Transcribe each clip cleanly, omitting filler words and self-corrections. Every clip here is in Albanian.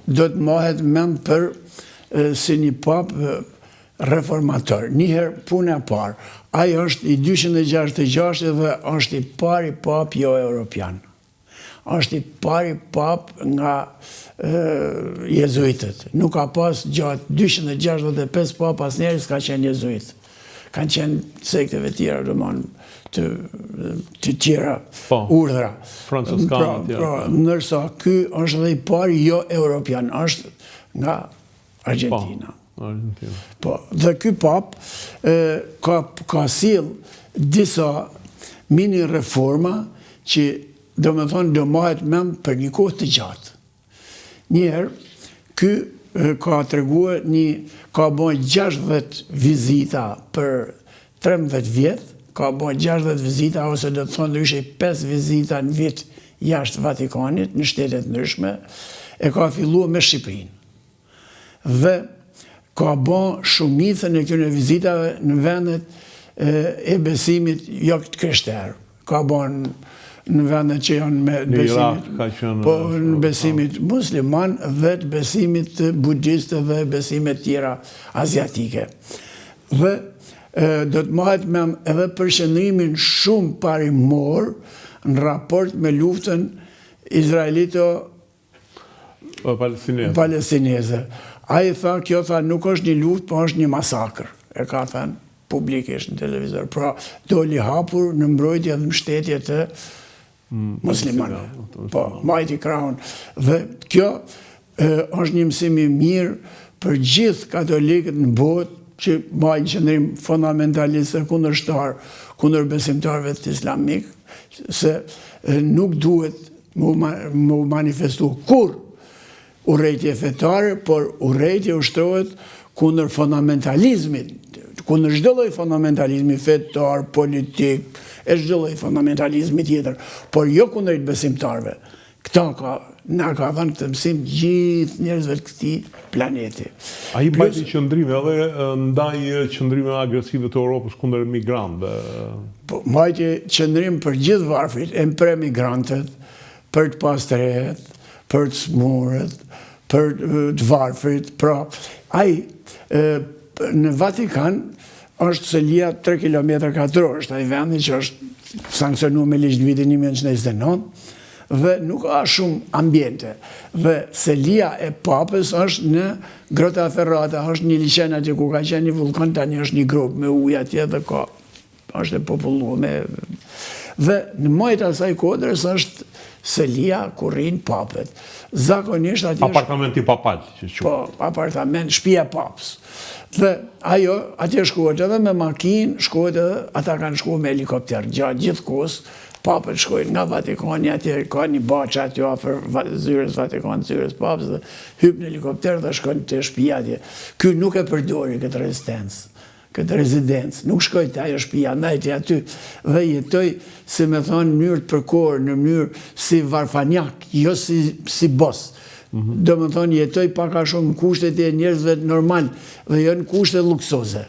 do të mohet mend për si një pap reformator. Njëherë puna e parë, ai është i 266 dhe është i pari pap jo europian. Është i pari pap nga jezuitët. Nuk ka pas gjatë 265 pap asnjëri s'ka qenë jezuit. Kanë qenë sekteve tjera, domethënë të tjera urdhra. Ndërsa ky është dhe i pari jo europian, është nga Argentina. Dhe ky pap ka sill disa mini reforma që do mohet mend për një kohë të gjatë. Njëherë, ky ka treguar ka bën 60 vizita për 13 vjet, ka bën 60 vizita ose do të thonë ndryshe 5 vizita në vit jashtë Vatikanit, në shtete të ndryshme, e ka filluar me Shqipërinë. Dhe ka bën shumicën e këtyre vizitave në vendet e besimit jo të krishterë. Ka bën në vendet që janë me besimit musliman dhe të besimit budiste dhe besimet tjera asiatike. Dhe do të mohet me edhe për qëndrimin shumë parimor në raport me luftën izraelito-palestineze. Ai tha, kjo nuk është një luftë, po është një masakër. E ka thënë publikisht në televizor. Pra, doli hapur në mbrojtje dhe mbështetje të muslimanëve. Po, majti krahun. Dhe kjo është një mësim i mirë për gjithë katolikët në botë që majnë qëndrim fundamentaliste kundër besimtarëve të islamik, se nuk duhet mu manifestu kur urrejtje fetare, por urrejtje ushtrohet kundër fundamentalizmit, kundër çdo lloj fundamentalizmi fetar, politik, e çdo lloj fundamentalizmi tjetër, por jo kundër besimtarëve. Këta na ka dhënë këtë mësim gjithë njerëzve të këtij planeti. Ai mbajti qëndrime edhe ndaj qëndrimeve agresive të Europës kundër migrantëve. Po, mbajti qëndrim për gjithë varfrit, e për migrantët, për të pastërhet, për të smurët, për të varfrit. Pra, ai në Vatikan është selia 3 km2, është ai vendi që është sankcionuar me ligj në vitin 1929. Dhe nuk ka shumë ambiente. Dhe selia e papës është në Grota Ferrata, është një liçen atje ku ka qenë një vulkan, tani është një grup me ujë atje dhe është e populluar. Dhe në majtë asaj kodrës është selia ku rrinë papët. Zakonisht atje apartamenti papal. Po, apartament, shtëpia e papës. Dhe ajo atje shkohet edhe me makinë, shkohet edhe ata kanë shkuar me helikopter gjatë gjithë kohës. Papët shkojnë nga Vatikani, atje ka një baçë aty afër zyrës Vatikanit, zyrës papës, dhe hyp në helikopter dhe shkojnë te shtëpia atje. Ky nuk e përdori këtë rezidencë, nuk shkoi te ajo shtëpia, ndajti aty dhe jetoi, si më thon, në mënyrë të përkohur, në mënyrë si varfanjak, jo si bos. Do më thonë, jetoj pak a shumë në kushtet e njerëzve normal dhe jo në kushtet luksoze.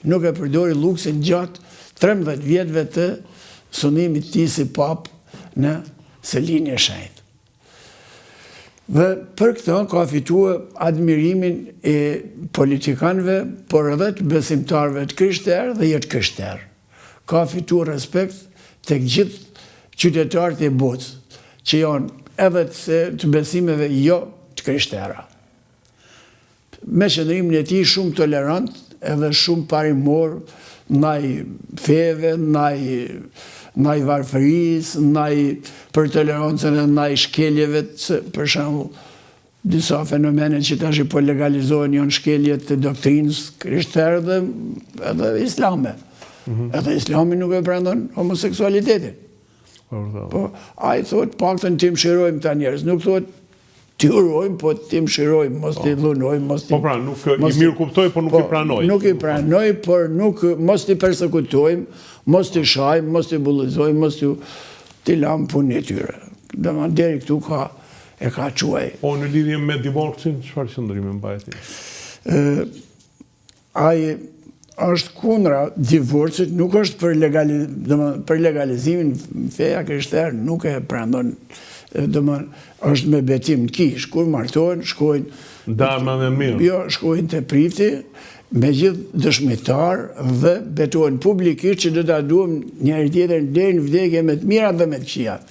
Nuk e përdori luksin gjatë 13 vjetëve të sunimit ti si pap në Selinë e Shenjtë. Dhe për këtë ka fituar admirimin e politikanëve, por edhe të besimtarëve të krishterë dhe jo të krishterë. Ka fituar respekt tek gjithë qytetarët e botës, që janë edhe të besimeve jo të krishtera. Me qëndrimin e tij shumë tolerant, edhe shumë parimor ndaj feve, ndaj varfërisë, ndaj për tolerancën e ndaj shkeljeve, për shembull, disa fenomene që tash po legalizohen janë shkeljet të doktrinës krishtere dhe edhe islame. Edhe Islami nuk e pranon homoseksualitetin. Po, ai thot paktën ti mshirojmë ta njerëz, nuk thot ti urojmë, po ti mshirojmë, mos ti dhunojmë, mos ti. Po pra, nuk i mirë kuptoj, por nuk i pranoj. Nuk i pranoj, por mos ti persekutojmë, mos ti shajmë, mos ti bullizojmë, mos ti lamë punë e tyre. Domethënë deri këtu e ka quaj. Po në lidhje me divorcin, çfarë qëndrimi mbajti? Ai është kundra divorcit, nuk është për legalizimin, feja krishtere nuk e pranon është me betim në kish, kur martohen, shkojnë Darma me mirë. Jo, shkojnë të prifti, me gjithë dëshmitar dhe betohen publikisht që do ta duam njëri tjetrin deri në vdekje me të mirat dhe me të këqijat.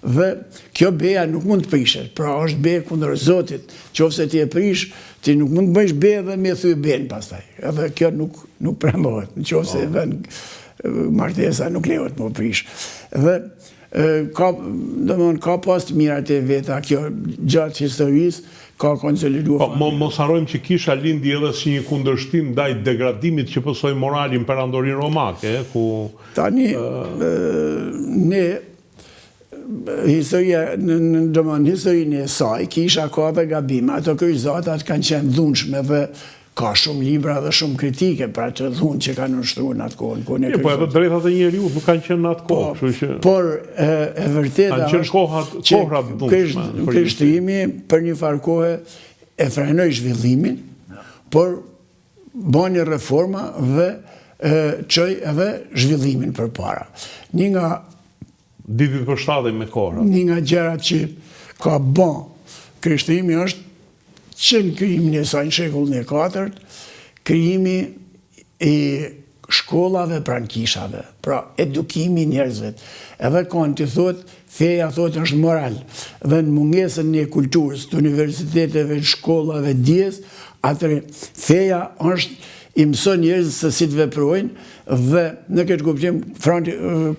Dhe kjo beja nuk mund të prishet, pra është beja kundër Zotit. Qofse ti e prish, ti nuk mund të bësh beja dhe me thyë ben pastaj. Edhe kjo nuk pranohet, nëse vën martesa nuk lejohet më prish. Dhe ka pas të mirat e veta, kjo gjatë historisë ka konsoliduar. Mos harrojmë që kisha lindi edhe si një kundërshtim ndaj degradimit që pësoi moralin perandorin romake, ku tani ne historinë e saj, kisha ka dhe gabime, ato kryqëzatat kanë qenë dhunshme dhe ka shumë libra dhe shumë kritike për atë dhunë që kanë nështruar në atë kohën. Po edhe drejtat e njeriut nuk kanë qenë në atë kohë. Por e vërteta është që Krishterimi për një farë kohë e frenoi zhvillimin, por bani reforma dhe çoi edhe zhvillimin përpara. Një nga ditit për shtadej me kohëra. Një nga gjërat që ka bën Krishterimi është që në krijimin e saj në shekullin e 4, krijimi i shkollave pranë kishave, pra edukimi i njerëzve. Edhe kanë të thotë, feja thotë është moral, dhe në mungesën e kulturës, të universiteteve, shkollave, dijes, atëre feja është i mëson njerëzit se si të veprojnë, dhe në këtë kuptim,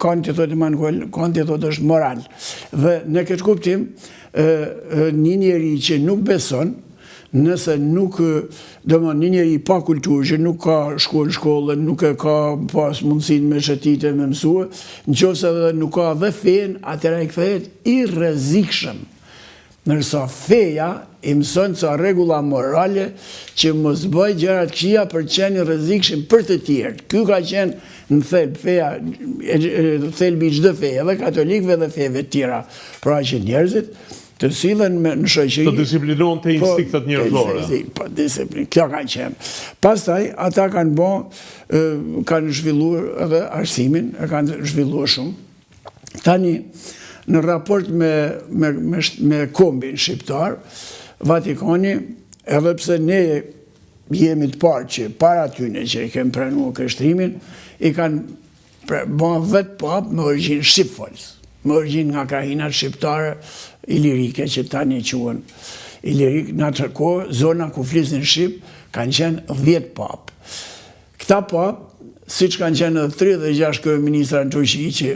Kanti thotë Emanuel, Kanti thotë është moral. Dhe në këtë kuptim, një njeri që nuk beson, nëse nuk, një njeri pa kulturë, që nuk ka shkollën, nuk e ka pas mundësin me shëtite, me mësue, në qofse dhe nuk ka dhe fejen, atëra i kthehet i rrezikshëm. Nërsa feja i mëson ca rregulla morale që mos bëj gjërat këqija për të qenë i rrezikshëm për të tjerë. Ky ka qenë në thelb feja, thelbi i çdo feje, edhe katolikëve dhe feve të tjera. Pra që njerëzit të sillen në shoqëri, të disiplinohen te instiktat njerëzore. Po, disiplinë, kjo ka qenë. Pastaj ata kanë zhvilluar edhe arsimin, e kanë zhvilluar shumë. Tani në raport me kombin shqiptar, Vatikani, edhe pse ne jemi të parë që para tyne që i kemë pranuar krishterimin, i kanë bën vetë papë me origjinë shqipfolës, me origjinë nga krahinat shqiptare ilirike që tani quhen ilirik. Në atë kohë, zona ku flisnin shqip kanë qenë 10 papë. Këta papë, siç kanë qenë edhe 36 kryeministra në Turqi që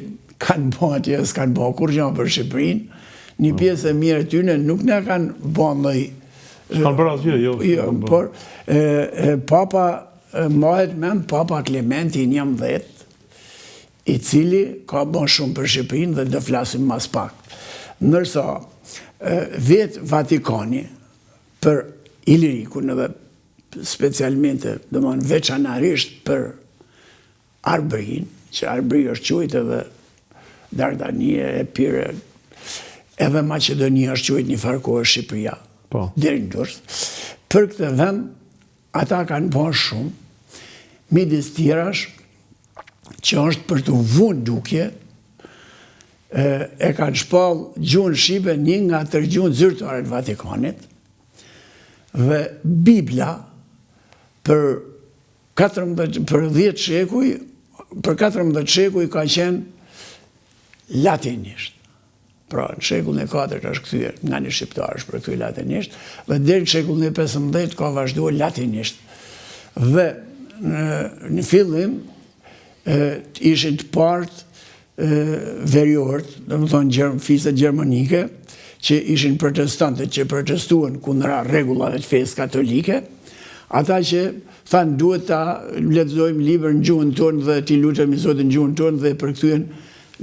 kanë bën atje, s'kanë bën kur gjë për Shqipërinë, një pjesë e mirë tyne nuk na kanë bën lloj. S'kanë bërë asgjë, jo. Por Papa mahet me Papa Klementi 11, i cili ka bën shumë për Shqipërinë dhe do flasim mas pak. Ndërsa vetë Vatikani për Ilirikun edhe specialmente, domethënë veçanërisht për Arbërinë, që Arbëri është quajtur edhe Dardania, Epire, edhe Maqedonia është quajtur një farë kohë Shqipëria, deri në Durrës. Për këtë vend, ata kanë bërë shumë, midis tjerash, që është për të vënë dukje, e kanë shpallë gjuhën shqipe një nga tërgjuhët zyrtare të Vatikanit, dhe Bibla për 10 shekuj, për 14 shekuj ka qenë latinisht. Pra, në shekullin e 4 është kthyer nga një shqiptar është për kthyer latinisht, dhe deri në shekullin e 15 ka vazhduar latinisht. Dhe në fillim ishin të partë veriorët, domethënë fisët gjermanike, që ishin protestantët që protestuan kundra rregullave të fesë katolike, ata që thanë duhet ta lexojmë libër në gjuhën tonë dhe t'i lutemi Zotin në gjuhën tonë dhe përkthyen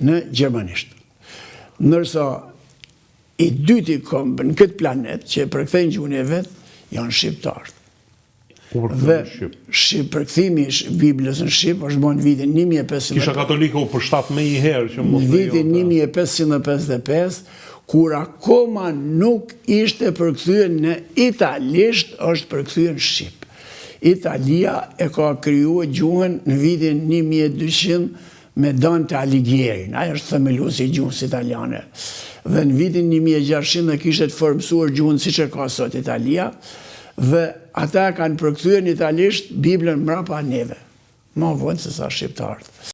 në gjermanisht. Ndërsa i dyti kombë në këtë planet që përkthejnë gjuhën e vet janë shqiptarët. Dhe përkthimi i Biblës në shqip është bën në vitin 1500. Kisha katolike u përshtat më një herë që mos. Në vitin 1555, kur akoma nuk ishte përkthyer në italisht, është përkthyer në shqip. Italia e ka krijuar gjuhën në vitin 1200 me Dante Alighieri, ai është themeluesi i gjuhës italiane. dhe në vitin 1600 kishte të formësuar gjuhën siç e ka sot Italia, dhe ata kanë përkthyer në italisht Biblën mbrapa neve, më vonë se sa shqiptarët.